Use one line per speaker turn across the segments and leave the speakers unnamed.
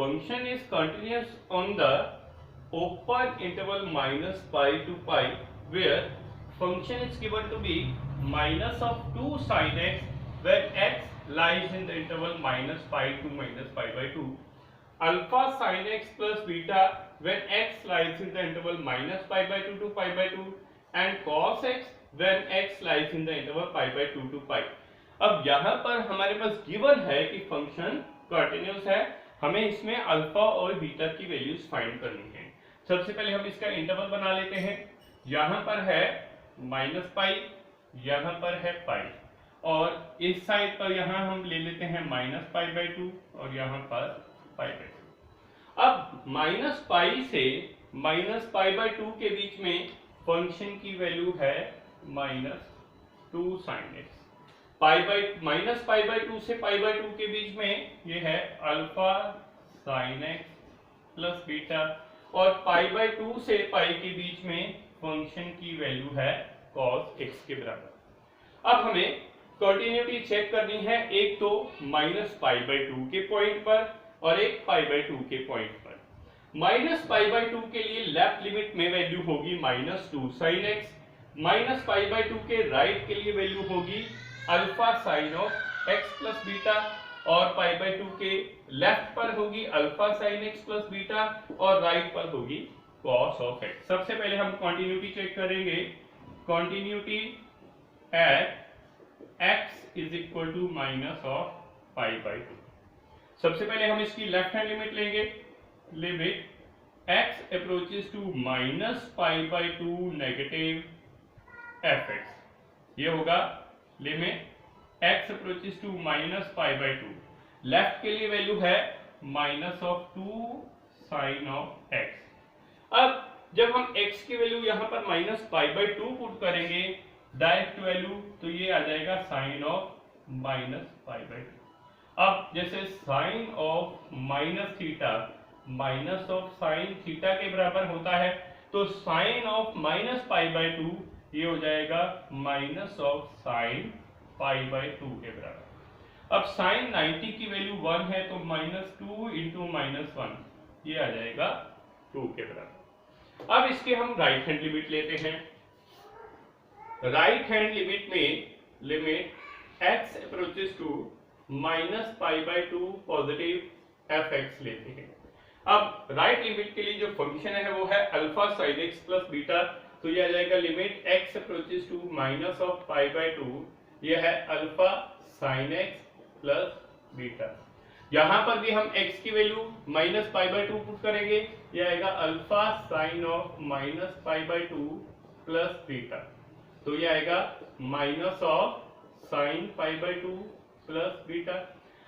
function is continuous on the open interval minus pi to pi, where function is given to be minus of 2 sin x when x lies in the interval minus pi to minus pi by 2, alpha sin x plus beta when x lies in the interval minus pi by 2 to pi by 2, and cos x when x lies in the interval pi by 2 to pi। अब यहाँ पर हमारे पास given है कि function continuous है, हमें इसमें alpha और बीटा की वैल्यूज फाइंड करनी है। सबसे पहले हम इसका इंटरवल बना लेते हैं। यहाँ पर है माइनस पाई, यहाँ पर है पाई, और इस साइड पर यहाँ हम ले लेते हैं माइनस पाई बाई 2 और यहाँ पर पाई बाई 2। अब माइनस पाई से माइनस पाई बाई 2 के बीच में फंक्शन की वैल्यू है minus 2 sine x. Minus pi by 2 से पाई बाई 2 के बीच में ये है alpha sine x plus beta, और पाई बाई 2 से पाई के बीच में फंक्शन की वैल्यू है कॉस एक्स के बराबर। अब हमें कंटिन्यूटी चेक करनी है, एक तो माइनस पाई बाई 2 के पॉइंट पर और एक पाई बाई 2 के पॉइंट पर। माइनस पाई बाई 2 के लिए लेफ्ट लिमिट में वैल्यू होगी minus 2 sine x, minus pi by 2 के राइट के लिए वैल्यू होगी alpha sine of x plus beta, और पाई बाई 2 के लेफ्ट पर होगी alpha sine x plus beta और राइट पर होगी कॉस ऑफ एक्स। सबसे पहले हम कंटिन्यूटी चेक करेंगे। Continuity at x is equal to minus of pi by 2। सबसे पहले हम इसकी लेफ्ट हैंड लिमिट लेंगे। Limit x approaches to minus pi by 2 negative f x, ये होगा limit x approaches to minus pi by 2। Left के लिए value है minus of 2 sine of x। अब जब हम x की वैल्यू यहाँ पर माइनस पाई बाई 2 पुट करेंगे डायरेक्ट वैल्यू, तो ये आ जाएगा sine of minus pi by 2। अब जैसे sine of minus theta minus of sign theta के बराबर होता है, तो sine of minus pi by 2 ये हो जाएगा minus of sine pi by 2 के बराबर। अब साइन 90 की वैल्यू 1 है, तो माइनस 2 इंटू माइनस 1 ये आ जाएगा 2 के बराबर। अब इसके हम राइट हैंड लिमिट लेते हैं। राइट हैंड लिमिट में limit x approaches to minus pi by 2 positive f x लेते हैं। अब राइट लिमिट के लिए जो फंक्शन है वो है alpha sine x plus beta, तो ये आ जाएगा limit x approaches to minus of pi by 2, ये है alpha sine x plus beta. यहां पर भी हम x की value minus pi by 2 put करेंगे, ये आएगा alpha sine of minus pi by 2 plus beta, तो ये आएगा minus of sine pi by 2 plus beta.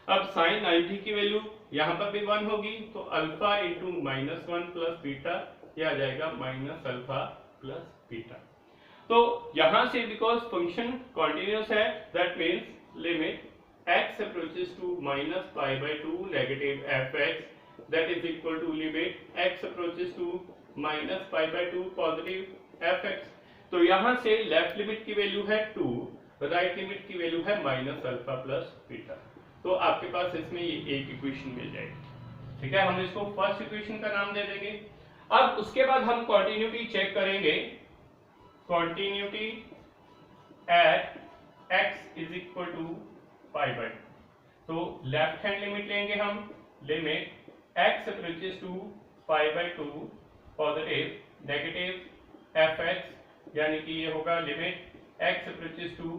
अब साइन 90 की वैल्यू यहां पर भी 1 होगी, तो alpha into minus 1 plus beta, ये आ जाएगा माइनस अल्फा प्लस बीटा। तो यहां से बिकॉज फंक्शन कंटिन्यूअस है, that means limit x approaches to minus pi by 2 negative f x, that is equal to limit x approaches to minus pi by 2 positive f x. तो यहां से left limit की value है 2, right limit की value है minus alpha plus beta. तो आपके पास इसमें ये एक इक्वेशन मिल जाएगी। ठीक है, हम इसको फर्स्ट इक्वेशन का नाम दे देंगे। अब उसके बाद हम कंटिन्यूटी चेक करेंगे। Continuity at x is equal to pi by 2, तो लेफ्ट हैंड लिमिट लेंगे हम। Limit x approaches to pi by 2 positive negative f x, यानी कि ये होगा limit x approaches to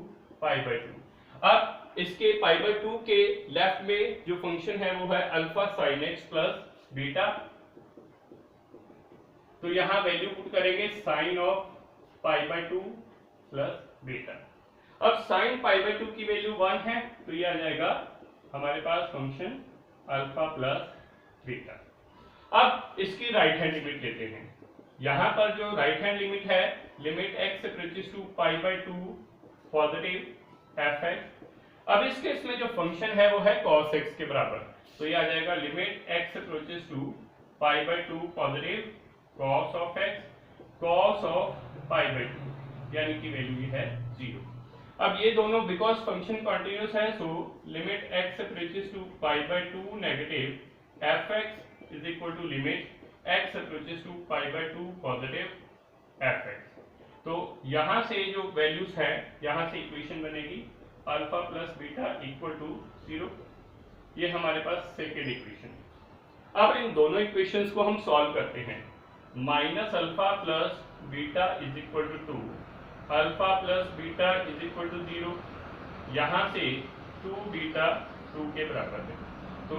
pi by 2। अब इसके पाई बाई 2 के लेफ्ट में जो फंक्शन है वो है alpha sine x plus beta, तो यहां वैल्यू पुट करेंगे sine of pi by 2 plus beta. अब साइन पाई बाई 2 की वैल्यू 1 है, तो ये आ जाएगा हमारे पास फंक्शन अल्फा प्लस बीटा। अब इसकी राइट हैंड लिमिट लेते हैं। यहां पर जो राइट हैंड लिमिट है limit x approaches to pi by 2 positive f x. अब इस केस में जो फंक्शन है वो है cos x के बराबर, तो ये आ जाएगा limit x approaches to pi by 2 positive cos of x cos of pi by 2, यानी कि वैल्यू है 0। अब ये दोनों बिकॉज फंक्शन कंटिन्यूअस है, so limit x approaches to pi by 2 negative f x is equal to limit x approaches to pi by 2 positive f x. तो यहां से जो वैल्यूज है, यहां से इक्वेशन बनेगी alpha plus beta equal to 0। ये हमारे पास सेकेंड इक्वेशन। अब इन दोनों इक्वेशंस को हम सॉल्व करते हैं। Minus alpha plus beta is equal to 2, alpha plus beta is equal to 0। यहां से 2 बीटा 2 के बराबर है, तो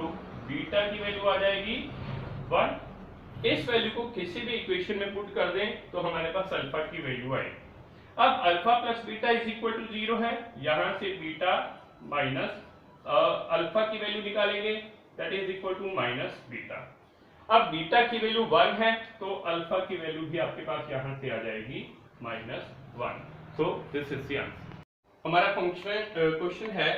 बीटा की वैल्यू आ जाएगी 1। इस वैल्यू को किसी भी इक्वेशन में पुट कर दें तो हमारे पास अल्फा की वैल्यू आएगी। अब alpha plus beta is equal to 0 है, यहां से बीटा माइनस अल्फा की वैल्यू निकालेंगे, that is equal to minus beta. अब बीटा की वैल्यू 1 है तो अल्फा की वैल्यू भी आपके पास यहां से आ जाएगी -1। So this is the answer. हमारा फंक्शन क्वेश्चन है,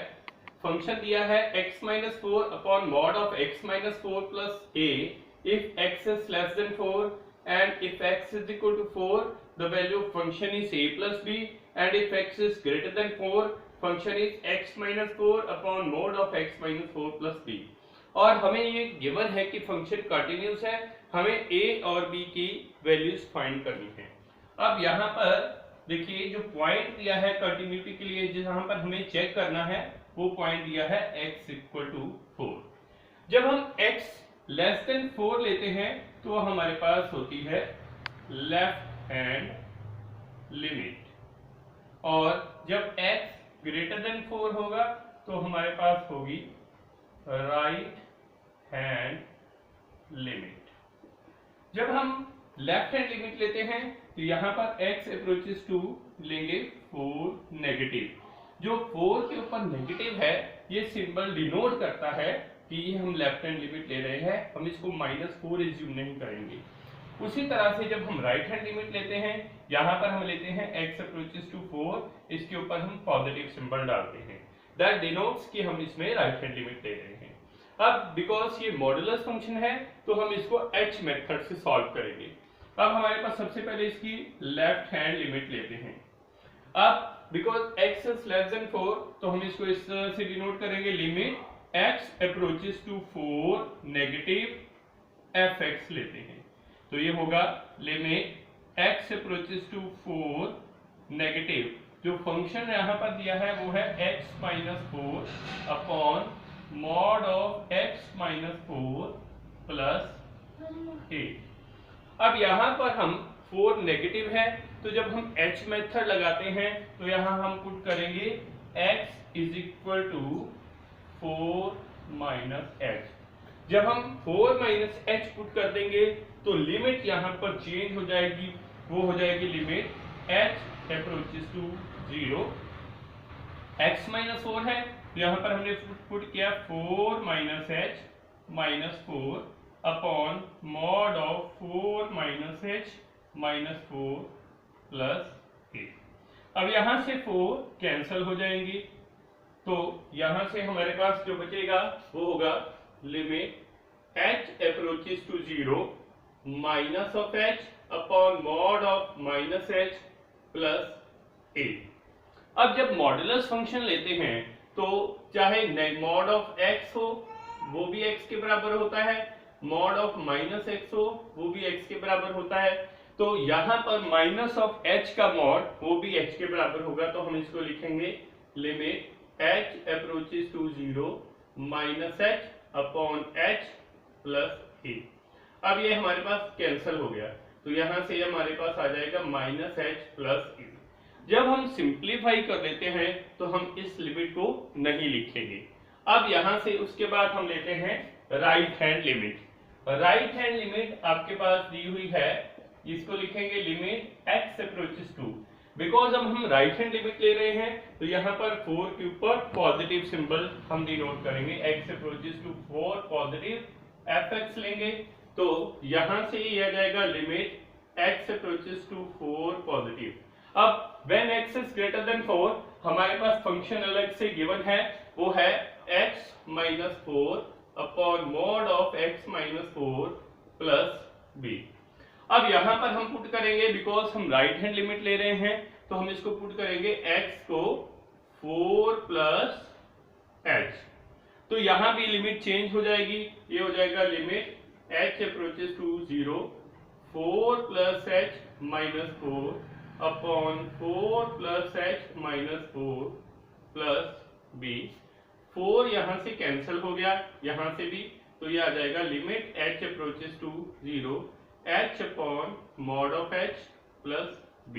फंक्शन दिया है x - 4 upon mod of x - 4 plus a if x is less than 4 and if x is equal to 4 the value of function is a plus b and if x is greater than 4 function is x - 4 upon mod of x - 4 plus b। और हमें ये given है कि function continuous है, हमें a और b की values find करनी है। अब यहाँ पर देखिए जो पॉइंट दिया है कंटिन्यूटी के लिए, जहां पर हमें चेक करना है, वो पॉइंट दिया है x इक्वल टू 4। जब हम x लेस देन 4 लेते हैं तो हमारे पास होती है लेफ्ट हैंड लिमिट, और जब x ग्रेटर देन 4 होगा तो हमारे पास होगी राइट हैंड लिमिट। जब हम लेफ्ट हैंड लिमिट लेते हैं तो यहां पर x अप्रोचेस टू लेंगे 4 नेगेटिव। जो 4 के ऊपर नेगेटिव है ये सिंबल डिनोट करता है कि ये हम लेफ्ट हैंड लिमिट ले रहे हैं, हम इसको -4 एज्यूम नहीं करेंगे। उसी तरह से जब हम राइट हैंड लिमिट लेते हैं, यहाँ पर हम लेते हैं x अप्रोचेस टू 4, इसके ऊपर हम पॉजिटिव सिंबल डालते हैं, दैट डिनोट्स कि हम इसमें राइट हैंड लिमिट ले रहे हैं। अब बिकॉज ये मॉडुलस फंक्शन है तो हम इसको h मेथड से सॉल्व करेंगे। अब हमारे पास सबसे पहले इसकी लेफ्ट हैंड लिमिट लेते हैं। अब because x is less than 4 तो हम इसको इस तरह से डिनोट करेंगे, limit x approaches to 4 negative fx लेते हैं, तो ये होगा limit x approaches to 4 negative. जो फंक्शन यहाँ पर दिया है वो है x - 4 upon mod of x - 4 plus a। अब यहाँ पर हम 4 नेगेटिव है तो जब हम h मेथड लगाते हैं तो यहाँ हम पुट करेंगे x is equal to 4 minus h। जब हम 4 माइनस h पुट कर देंगे तो लिमिट यहाँ पर चेंज हो जाएगी, वो हो जाएगी limit h approaches to 0। x - 4 है तो यहाँ पर हमने पुट किया 4 minus h -4 upon mod of 4 minus h -4 plus a। अब यहां से 4 कैंसल हो जाएंगी तो यहां से हमारे पास जो बचेगा वो होगा limit h approaches to 0 minus of h upon mod of minus h plus a। अब जब मॉडुलस फंक्शन लेते हैं तो चाहे मॉड ऑफ x हो वो भी x के बराबर होता है, मॉड ऑफ माइनस x हो वो भी x के बराबर होता है। तो यहाँ पर माइनस ऑफ h का मॉड वो भी h के बराबर होगा, तो हम इसको लिखेंगे limit h approaches to 0 minus h upon h plus a। अब ये हमारे पास कैंसल हो गया तो यहाँ से हमारे पास आ जाएगा माइनस h प्लस a। जब हम सिंप्लीफाई कर लेते हैं तो हम इस लिमिट को नहीं लिखेंगे। अब यहाँ से उसके बाद हम लेते हैं right hand limit. Right hand limit आपके पास दी हुई है, इसको लिखेंगे limit x approaches to. Because अब हम राइट हैंड लिमिट ले रहे हैं तो यहाँ पर 4 के ऊपर पॉजिटिव सिंबल हम डिनोट करेंगे, x approaches to 4 positive fx लेंगे तो यहाँ से ये आ जाएगा limit x approaches to 4 positive. अब when x is greater than 4 हमारे पास फंक्शन अलग से गिवन है, वो है x - 4 upon mod of x - 4 plus b। अब यहाँ पर हम पुट करेंगे, बिकॉज हम राइट हैंड लिमिट ले रहे हैं तो हम इसको पुट करेंगे x को 4 प्लस h। तो यहाँ भी लिमिट चेंज हो जाएगी, ये हो जाएगा limit h approaches to 0, 4 plus h minus 4 upon 4 plus h minus 4 plus b। 4 यहाँ से कैंसिल हो गया, यहाँ से भी, तो ये आ जाएगा limit h approaches to 0 h upon mod of h plus b।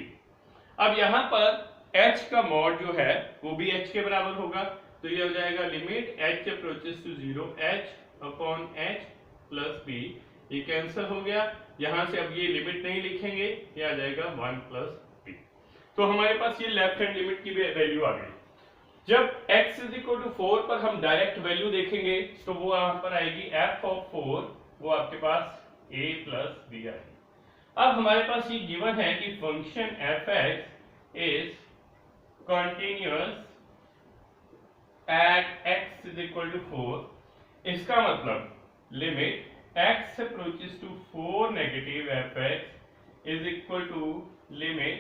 अब यहाँ पर h का मॉड जो है वो भी h के बराबर होगा, तो ये हो जाएगा limit h approaches to 0 h upon h plus b। ये कैंसिल हो गया, यहाँ से अब ये लिमिट नहीं लिखेंगे, ये आ जाएगा 1 प्लस b। तो हमारे पास ये लेफ्ट हैंड लिमिट की वैल्यू आ गई। जब x इज इक्वल टू 4 पर हम डायरेक्ट वैल्यू देखेंगे तो वो यहाँ पर आएगी f ऑफ 4, वो आपके पास a प्लस b आएगी। अब हमारे पास ये गिवन है कि function fx is continuous at x is equal to 4। इसका मतलब limit x approaches to 4 negative fx is equal to limit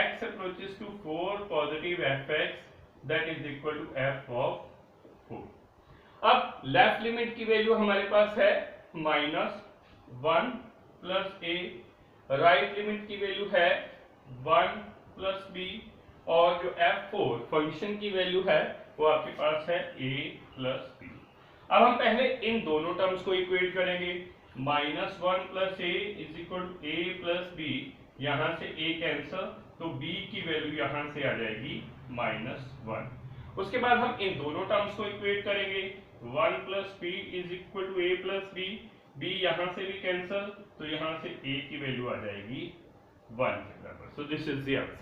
x approaches to 4 positive fx that is equal to f of 4। अब left limit की value हमारे पास है -1 plus a, right limit की value है 1 plus b, और जो f4 function की वैल्यू है वो आपके पास है a प्लस b। अब हम पहले इन दोनों टर्म्स को इक्वेट करेंगे। -1 plus a is equal to a plus b, यहाँ से a कैंसल, तो b की वैल्यू यहाँ से आ जाएगी -1। उसके बाद हम इन दोनों टर्म्स को इक्वेट करेंगे। 1 plus b is equal to a plus b, b यहाँ से भी कैंसल, तो यहाँ से a की वैल्यू आ जाएगी 1 के बराबर। So this is the answer.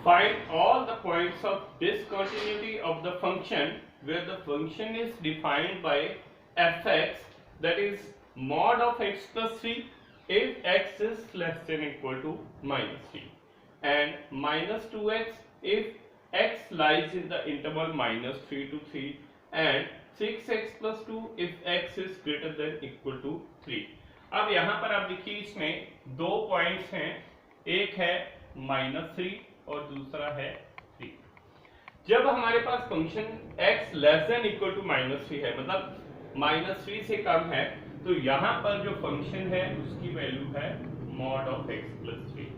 Find all the points of discontinuity of the function where the function is defined by fx, that is mod of x plus 3 if x is less than equal to -3, and -2x if x lies in the interval -3 to 3, and 6x plus 2 if x is greater than equal to 3। अब यहाँ पर आप देखिए इसमें दो points हैं, एक है -3 और दूसरा है 3। जब हमारे पास function x less than equal to -3 है, मतलब -3 से कम है, तो यहाँ पर जो फंक्शन है उसकी वैल्यू है मॉड ऑफ x प्लस 3।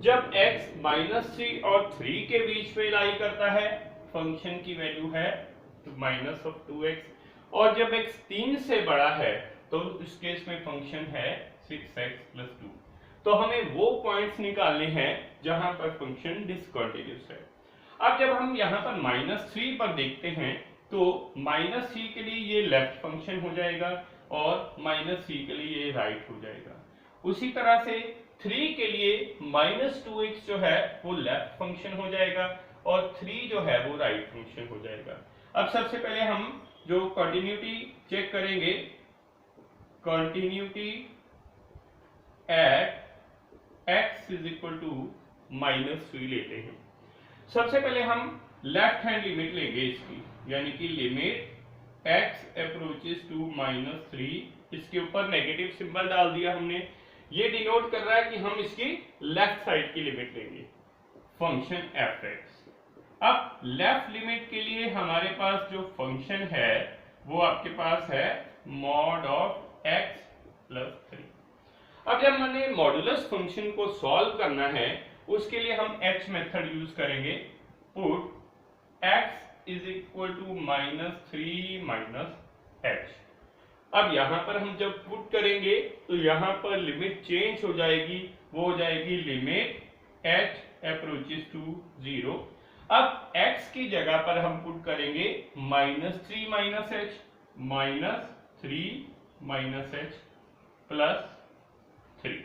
जब x -3 और 3 के बीच में लाई करता है, फंक्शन की वैल्यू है -2x, और जब x 3 से बड़ा है तो इस केस में फंक्शन है 6x प्लस 2। तो हमें वो पॉइंट्स निकालने हैं जहां पर फंक्शन डिसकंटिन्यूअस है। अब जब हम यहाँ पर -3 पर देखते हैं तो -3 के लिए ये लेफ्ट फंक्शन हो जाएगा और -3 के लिए ये राइट हो जाएगा। उसी तरह से 3 के लिए -2x जो है वो लेफ्ट फंक्शन हो जाएगा और 3 जो है वो राइट फंक्शन हो जाएगा। अब सबसे पहले हम जो कंटिन्यूटी चेक करेंगे, continuity at x is equal to -3 लेते हैं। सबसे पहले हम लेफ्ट हैंड लिमिट लेंगे इसकी, यानी कि लिमिट x अप्रोचेस टू -3, इसके ऊपर नेगेटिव सिंबल डाल दिया हमने, ये डिनोट कर रहा है कि हम इसकी लेफ्ट साइड की लिमिट लेंगे, फंक्शन fx। अब लेफ्ट लिमिट के लिए हमारे पास जो फंक्शन है वो आपके पास है मॉड ऑफ x प्लस 3। अब जब मैंने मॉडुलस फंक्शन को सॉल्व करना है उसके लिए हम h मेथड यूज करेंगे। Put x is equal to -3 minus h। अब यहाँ पर हम जब पुट करेंगे तो यहाँ पर लिमिट चेंज हो जाएगी, वो हो जाएगी लिमिट h अप्रोचेस टू 0। अब x की जगह पर हम पुट करेंगे -3 minus h, -3 minus h plus 3।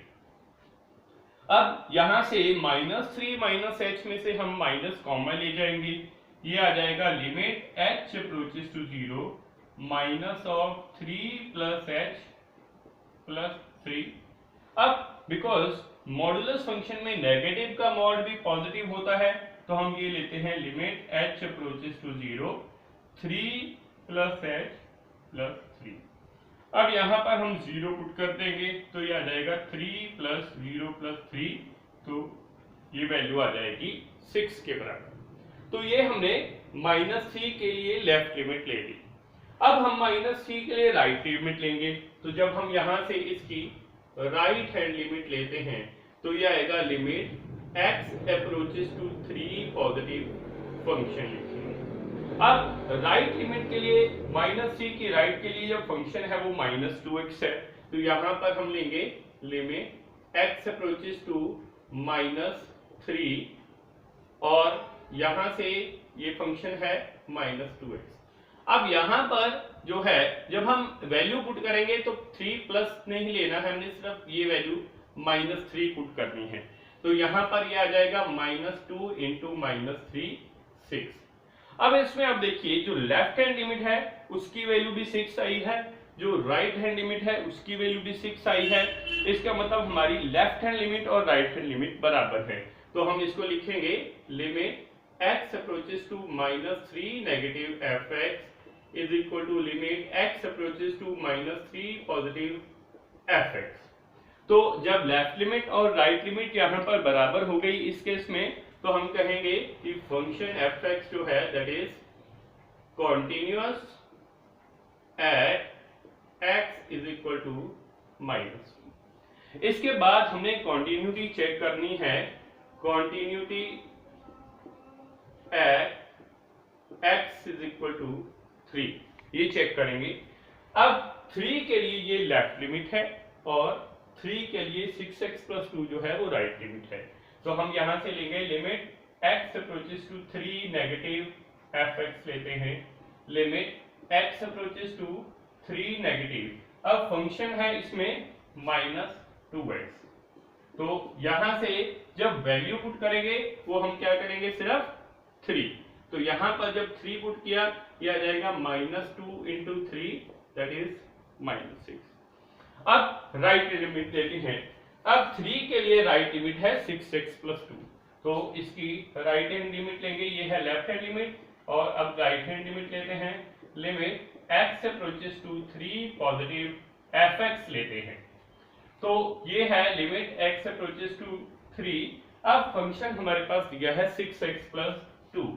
अब यहां से -3 माइनस h में से हम माइनस कॉमन ले जाएंगे, ये आ जाएगा limit h approaches to 0 minus of 3 plus h plus 3। अब बिकॉज मॉडुलस फंक्शन में नेगेटिव का मॉड भी पॉजिटिव होता है तो हम ये लेते हैं limit h approaches to 0 3 plus h plus 3। अब यहाँ पर हम 0 पुट कर देंगे तो ये आ जाएगा 3 प्लस 0 प्लस 3, तो ये वैल्यू आ जाएगी 6 के बराबर। तो ये हमने -3 के लिए लेफ्ट लिमिट ले ली। अब हम माइनस थ्री के लिए राइट लिमिट लेंगे, तो जब हम यहां से इसकी राइट हैंड लिमिट लेते हैं तो यह आएगा limit x approaches to 3 positive function लिखेंगे। अब राइट लिमिट के लिए माइनस थ्री की राइट के लिए जो फंक्शन है वो माइनस 2x है, तो यहां पर हम लेंगे limit x approaches to minus 3 और यहां से ये फंक्शन है माइनस 2x। अब यहां पर जो है जब हम वैल्यू पुट करेंगे तो 3 प्लस नहीं लेना है, हमने सिर्फ ये वैल्यू माइनस 3 पुट करनी है, तो यहां पर ये आ जाएगा माइनस 2 इंटू माइनस 3 6। अब इसमें आप देखिए जो लेफ्ट हैंड लिमिट है उसकी वैल्यू भी 6 आई है, जो राइट हैंड लिमिट है उसकी वैल्यू भी 6 आई है। इसका मतलब हमारी लेफ्ट हैंड लिमिट और राइट हैंड लिमिट बराबर है, तो हम इसको लिखेंगे limit x approaches to minus 3 negative fx is equal to limit x approaches to minus 3 positive fx। तो जब लेफ्ट लिमिट और राइट लिमिट यहाँ पर बराबर हो गई इस केस में, तो हम कहेंगे कि फंक्शन fx जो है that is continuous at x is equal to minus. इसके बाद हमें कॉन्टिन्यूटी चेक करनी है, continuity at x is equal to 3, ये चेक करेंगे। अब 3 के लिए ये लेफ्ट लिमिट है और 3 के लिए 6x प्लस 2 जो है वो राइट लिमिट है, तो हम यहां से लेंगे limit x approaches to 3 negative fx लेते हैं, limit x approaches to 3 negative. अब फंक्शन है इसमें माइनस 2x, तो यहां से जब वैल्यू पुट करेंगे वो हम क्या करेंगे सिर्फ 3, तो यहां पर जब 3 पुट किया ये आ जाएगा minus 2 into 3 that is minus 6। अब राइट लिमिट लेते हैं, अब 3 के लिए राइट लिमिट है 6x प्लस 2, तो इसकी राइट हैंड लिमिट लेंगे, ये है लेफ्ट हैंड लिमिट, और अब राइट हैंड लिमिट लेते हैं limit x approaches to 3 positive fx लेते हैं, तो ये है लिमिट x अप्रोचेस टू 3। अब फंक्शन हमारे पास दिया है 6x प्लस 2।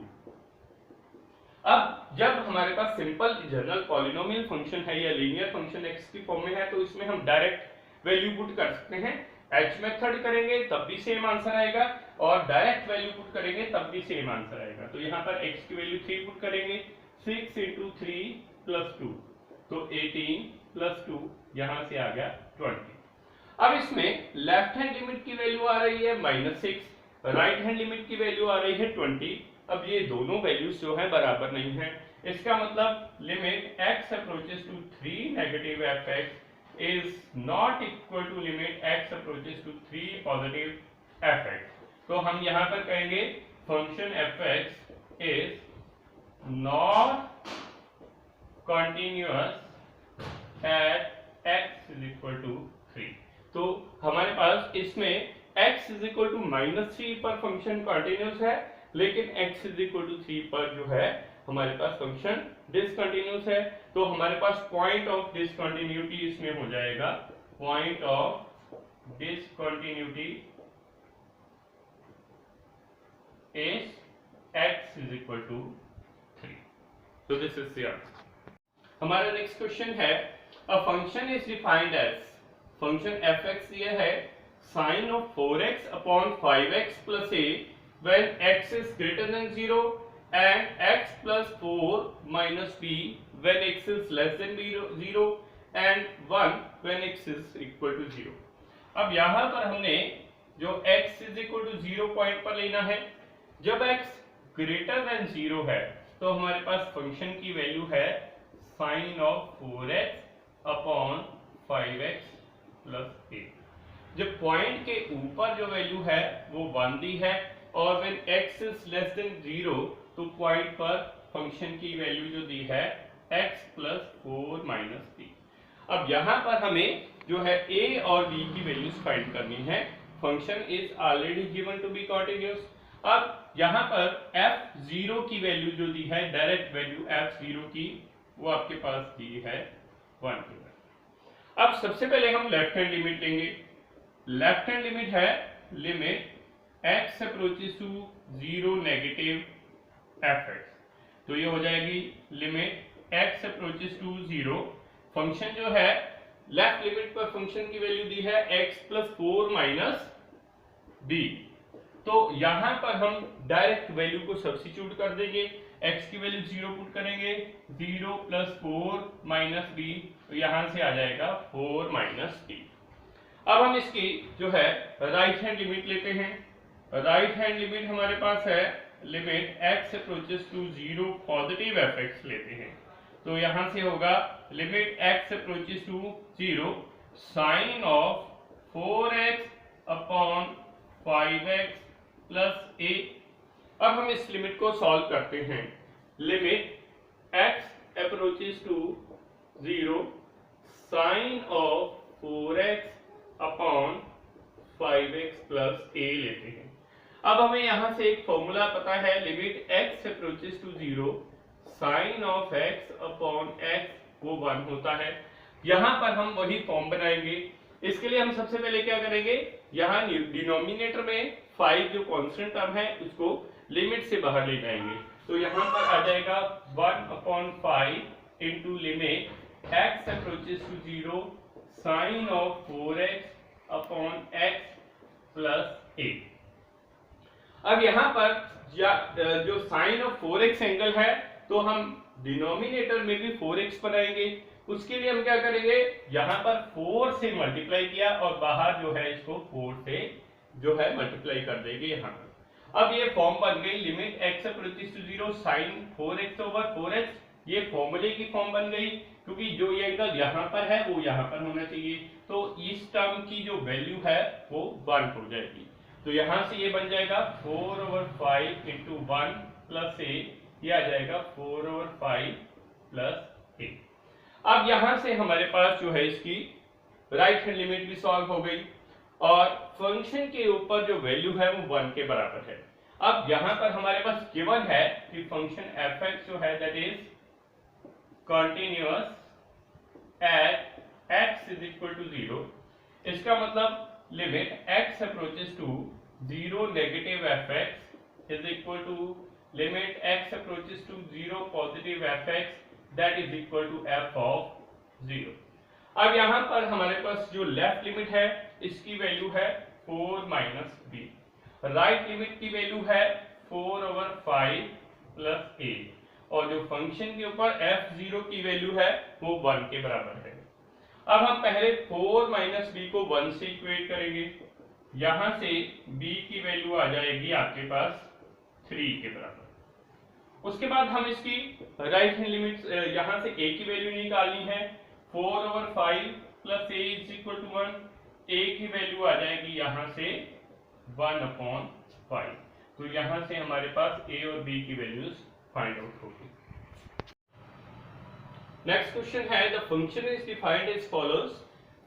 अब जब हमारे पास सिंपल जनरल पॉलिनोमियल फंक्शन है या लीनियर फंक्शन x की फॉर्म में है, तो इसमें हम डायरेक्ट वैल्यू पुट कर सकते हैं, h मेथड करेंगे तब भी सेम आंसर आएगा और डायरेक्ट वैल्यू पुट करेंगे तब भी सेम आंसर आएगा। तो यहाँ पर x की वैल्यू 3 पुट करेंगे, 6 इंटू 3 प्लस 2, तो 18 प्लस 2 यहाँ से आ गया 20। अब इसमें लेफ्ट हैंड लिमिट की वैल्यू आ रही है माइनस 6, राइट हैंड लिमिट की वैल्यू आ रही है 20। अब ये दोनों वैल्यूज जो है बराबर नहीं है, इसका मतलब limit x approaches to 3 negative fx is not equal to limit x approaches to 3 positive fx। तो हम यहां पर कहेंगे function fx is not continuous at x is equal to 3। तो हमारे पास इसमें x is equal to minus 3 पर फंक्शन कॉन्टिन्यूअस है, लेकिन x इज इक्वल टू 3 पर जो है हमारे पास फंक्शन डिसकंटिन्यूअस है, तो हमारे पास पॉइंट ऑफ डिसकंटिन्यूटी इसमें हो जाएगा, point of discontinuity is x is equal to 3। तो दिस इज द आंसर। हमारा नेक्स्ट क्वेश्चन है, a function is defined as, function fx दिया है sin of 4x upon 5x plus a when x is greater than 0 and x plus 4 minus b when x is less than 0 and 1 when x is equal to 0। अब यहाँ पर हमने जो x is equal to 0 point पर लेना है, जब x greater than 0 है तो हमारे पास फंक्शन की वैल्यू है sin of 4x upon 5x plus a। जब पॉइंट के ऊपर जो वैल्यू है वो 1 दी है और when x is less than 0 तो पॉइंट पर फंक्शन की वैल्यू जो दी है x plus 4 minus b। अब यहाँ पर हमें जो है a और b की वैल्यूज फाइंड करनी है, function is already given to be continuous. अब यहाँ पर f0 की वैल्यू जो दी है, डायरेक्ट वैल्यू f0 की वो आपके पास दी है 1। अब सबसे पहले हम लेफ्ट हैंड लिमिट लेंगे, लेफ्ट हैंड लिमिट है limit x approaches to 0 negative fx, तो ये हो जाएगी limit x approaches to 0, function जो है लेफ्ट लिमिट पर फंक्शन की वैल्यू दी है x प्लस 4 माइनस b। तो यहां पर हम डायरेक्ट वैल्यू को सब्स्टिट्यूट कर देंगे, x की वैल्यू 0 पुट करेंगे, 0 प्लस 4 माइनस b, तो यहां से आ जाएगा 4 माइनस b। अब हम इसकी जो है राइट हैंड लिमिट लेते हैं। राइट हैंड लिमिट हमारे पास है limit x approaches to 0 positive fx लेते हैं, तो यहां से होगा limit x approaches to 0 sine of 4x upon 5x plus a। अब हम इस लिमिट को सॉल्व करते हैं। Limit x approaches to 0 sine of 4x upon 5x plus a लेते हैं। अब हमें यहां से एक फॉर्मूला पता है, limit x approaches to 0 sine of x upon x वो 1 होता है। यहां पर हम वही फॉर्म बनाएंगे। इसके लिए हम सबसे पहले क्या करेंगे, यहाँ डिनोमिनेटर में 5 जो कांस्टेंट टर्म है उसको लिमिट से बाहर ले जाएंगे, तो यहाँ पर आ जाएगा 1/5 into limit x approaches to 0 sine of 4x upon x plus a। अब यहाँ पर जो साइन ऑफ 4x एंगल है तो हम डिनोमिनेटर में भी 4x बनाएंगे। उसके लिए हम क्या करेंगे, यहाँ पर 4 से मल्टीप्लाई किया और बाहर जो है इसको 4 से जो है मल्टीप्लाई कर देंगे यहाँ पर। अब ये फॉर्म बन गई limit x approaches to 0 sine 4x over 4x, ये फॉर्मूले की फॉर्म बन गई, क्योंकि जो ये एंगल यहाँ पर है वो यहाँ पर होना चाहिए, तो इस टर्म की जो वैल्यू है वो 1 हो जाएगी। तो यहाँ से ये बन जाएगा 4/5 इंटू 1 प्लस a, ये आ जाएगा 4/5 प्लस a। अब यहां से हमारे पास जो है इसकी राइट हैंड लिमिट भी सॉल्व हो गई और फंक्शन के ऊपर जो वैल्यू है वो 1 के बराबर है। अब यहां पर हमारे पास गिवन है कि फंक्शन fx जो है that is continuous at x is equal to 0। इसका मतलब limit x approaches to 0 negative fx is equal to limit x approaches to 0 positive fx that is equal to f of 0। अब यहां पर हमारे पास जो left limit है इसकी value है 4 माइनस b, राइट लिमिट की वैल्यू है 4/5 प्लस a, और जो फंक्शन के ऊपर f0 की वैल्यू है वो 1 के बराबर है। अब हम पहले 4 माइनस b को 1 से इक्वेट करेंगे, यहां से b की वैल्यू आ जाएगी आपके पास 3 के बराबर। उसके बाद हम इसकी राइट हैंड लिमिट यहां से a की वैल्यू निकालनी है, 4/5 plus a is equal to 1, a की वैल्यू आ जाएगी यहां से 1/5, तो यहां से हमारे पास a और b की वैल्यूज फाइंड आउट होगी। नेक्स्ट क्वेश्चन है, the function is defined as follows.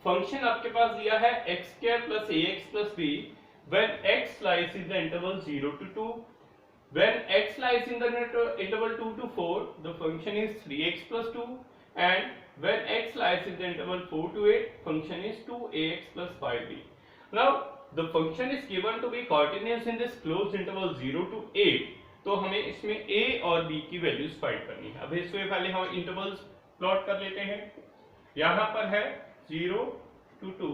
Function आपके पास दिया है x² plus ax plus b when x lies in the interval 0 to 2। When x lies in the interval 2 to 4, the function is 3x plus 2, and when x lies in the interval 4 to 8, function is 2ax plus 5b. Now, the function is given to be continuous in this closed interval 0 to 8, तो हमें इसमें a और b की values find करनी है। अब इसमें पहले हम इंटरवल्स प्लॉट कर लेते हैं। यहाँ पर है 0 to 2,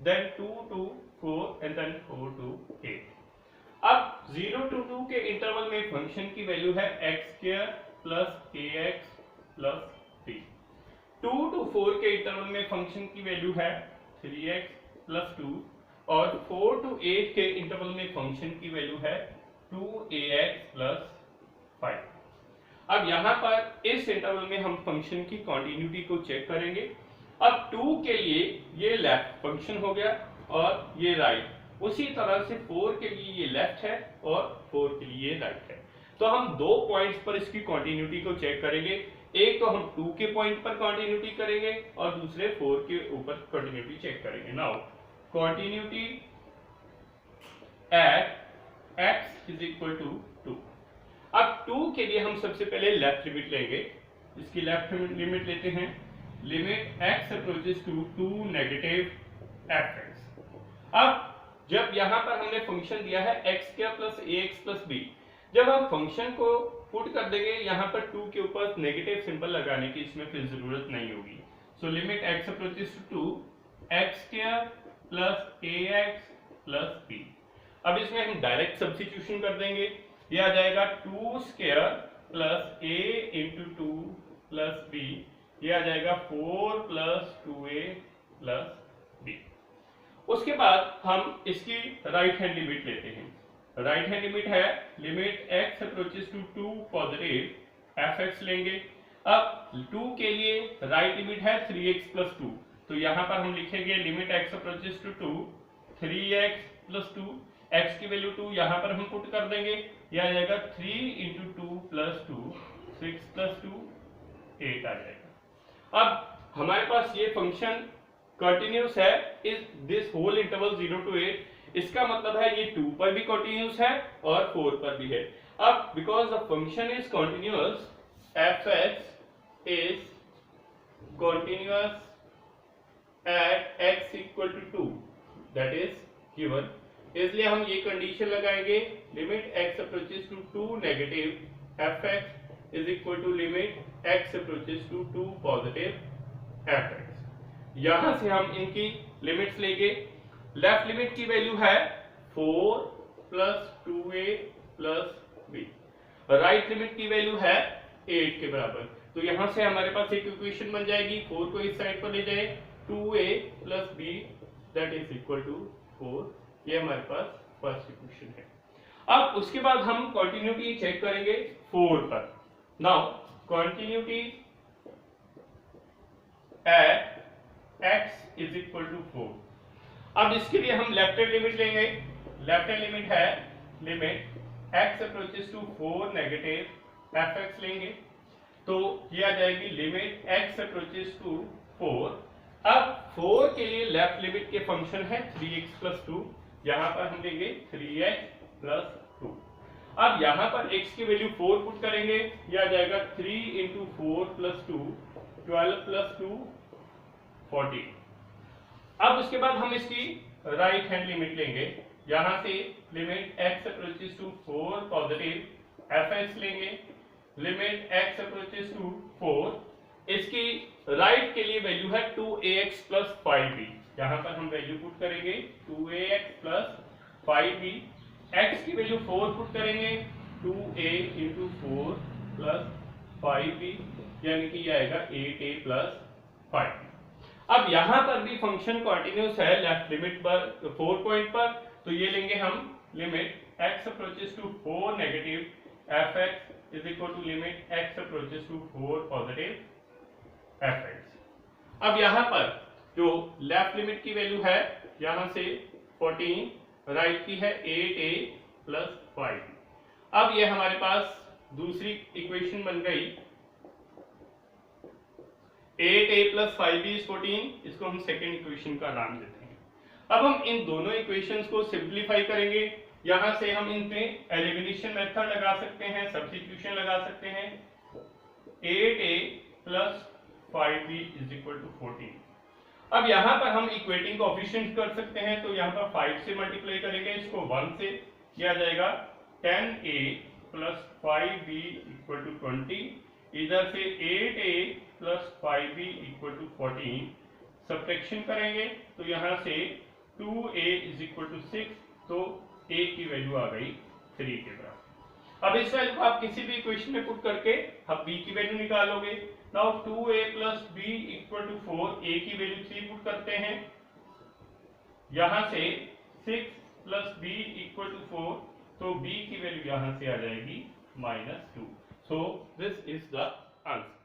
then 2 to 4 and then 4 to 8। अब 0 to 2 के इंटरवल में फंक्शन की वैल्यू है x² plus ax plus b। 2 to 4 के इंटरवल में फंक्शन की वैल्यू है 3x प्लस 2, और 4 to 8 के इंटरवल में फंक्शन की वैल्यू है 2ax प्लस 5। अब यहाँ पर इस इंटरवल में हम फंक्शन की कॉन्टिन्यूटी को चेक करेंगे। अब 2 के लिए ये लेफ्ट फंक्शन हो गया और ये राइट, उसी तरह से 4 के लिए ये लेफ्ट है और 4 के लिए ये राइट है। तो हम 2 पॉइंट्स पर इसकी कॉन्टिन्यूटी को चेक करेंगे, एक तो हम 2 के पॉइंट पर कॉन्टिन्यूटी करेंगे और दूसरे 4 के ऊपर कॉन्टिन्यूटी चेक करेंगे। Now continuity at x is equal to 2। अब 2 के लिए हम सबसे पहले लेफ्ट लिमिट लेंगे, इसकी लेफ्ट लिमिट लेते हैं, limit x approaches to 2 negative fx। अब जब यहां पर हमने फंक्शन दिया है x² plus ax plus b, जब हम फंक्शन को पुट कर देंगे, यहाँ पर 2 के ऊपर नेगेटिव सिंबल लगाने की इसमें फिर जरूरत नहीं होगी। So limit x approaches to 2 x square plus ax plus b। अब इसमें हम डायरेक्ट सब्स्टिट्यूशन कर देंगे, ये आ जाएगा 2 square plus a into 2 plus b, ये आ जाएगा 4 प्लस 2a प्लस b। उसके बाद हम इसकी राइट हैंड लिमिट लेते हैं। राइट हैंड लिमिट है limit x approaches to 2 positive fx लेंगे। अब 2 के लिए राइट लिमिट है 3x प्लस 2, तो यहाँ पर हम लिखेंगे limit x approaches to 2 3x plus 2, x की वैल्यू 2 यहाँ पर हम पुट कर देंगे, यह आ जाएगा 3 इंटू 2 प्लस 2 6 प्लस 2 8 आ जाएगा। अब हमारे पास ये फंक्शन कंटिन्यूस है इस दिस होल इंटरवल 0 to 8, इसका मतलब है ये 2 पर भी कंटिन्यूस है और 4 पर भी है। अब because the function is continuous, fx is continuous at x equal to 2, that is given, इसलिए हम ये कंडीशन लगाएंगे limit x approaches to 2 negative fx is equal to limit x approaches to 2 positive fx। यहां से हम इनकी limits लेंगे। Left limit की वैल्यू है 4 plus 2a plus b, right limit की वैल्यू है 8 के बराबर, तो यहां से हमारे पास एक इक्वेशन बन जाएगी, 4 को इस साइड पर ले जाए 2a plus b that is equal to 4, ये हमारे पास फर्स्ट इक्वेशन है। अब उसके बाद हम कंटिन्यूटी चेक करेंगे 4 पर। Now continuity at x is equal to 4। अब इसके लिए हम लेफ्ट हैंड लिमिट लेंगे। लेफ्ट हैंड लिमिट है limit x approaches to 4 negative fx लेंगे, तो ये आ जाएगी लिमिट x अप्रोचेस टू 4। अब 4 के लिए लेफ्ट लिमिट के फंक्शन है 3x प्लस 2, यहां पर हम लेंगे 3x प्लस 2। अब यहां पर x की वैल्यू 4 पुट करेंगे, ये आ जाएगा 3 इंटू 4 प्लस 2 12 प्लस 2 14। अब उसके बाद हम इसकी राइट हैंड लिमिट लेंगे, यहां से limit x approaches to 4 positive fx लेंगे, लिमिट x अप्रोचेस टू 4, इसकी राइट के लिए वैल्यू है 2ax प्लस 5b, यहां पर हम वैल्यू पुट करेंगे 2ax प्लस 5b, x की वैल्यू 4 पुट करेंगे 2a इंटू 4 प्लस 5b, यानी कि यह आएगा 8a प्लस 5b। अब यहां पर भी फंक्शन कंटिन्यूअस है लेफ्ट लिमिट पर 4 पॉइंट पर, तो ये लेंगे हम limit x approaches to 4 negative fx is equal to limit x approaches to 4 positive fx। अब यहां पर जो लेफ्ट लिमिट की वैल्यू है यहां से 14, राइट की है 8a प्लस 5। अब ये हमारे पास दूसरी इक्वेशन बन गई, 8a प्लस 5b इज 14, इसको हम सेकेंड इक्वेशन का नाम देते हैं। अब हम इन दोनों इक्वेशंस को सिंप्लीफाई करेंगे, यहां से हम इनमें एलिमिनेशन मेथड लगा सकते हैं, सब्स्टिट्यूशन लगा सकते हैं। 8a plus 5b is equal to 14। अब यहां पर हम इक्वेटिंग कोएफिशिएंट कर सकते हैं, तो यहां पर 5 से मल्टीप्लाई करेंगे इसको 1 से, यह आ जाएगा 10a plus 5b equal to 20, इधर से 8a plus 5b equal to 14, subtraction करेंगे तो यहां से 2a इज इक्वल टू 6, तो a की वैल्यू आ गई 3 के बराबर। अब इस वैल्यू को आप किसी भी इक्वेशन में पुट करके आप b की वैल्यू निकालोगे। Now 2a plus b equal to 4, a की वैल्यू 3 पुट करते हैं, यहां से 6 प्लस b इक्वल टू 4, तो b की वैल्यू यहां से आ जाएगी -2। So this is the answer.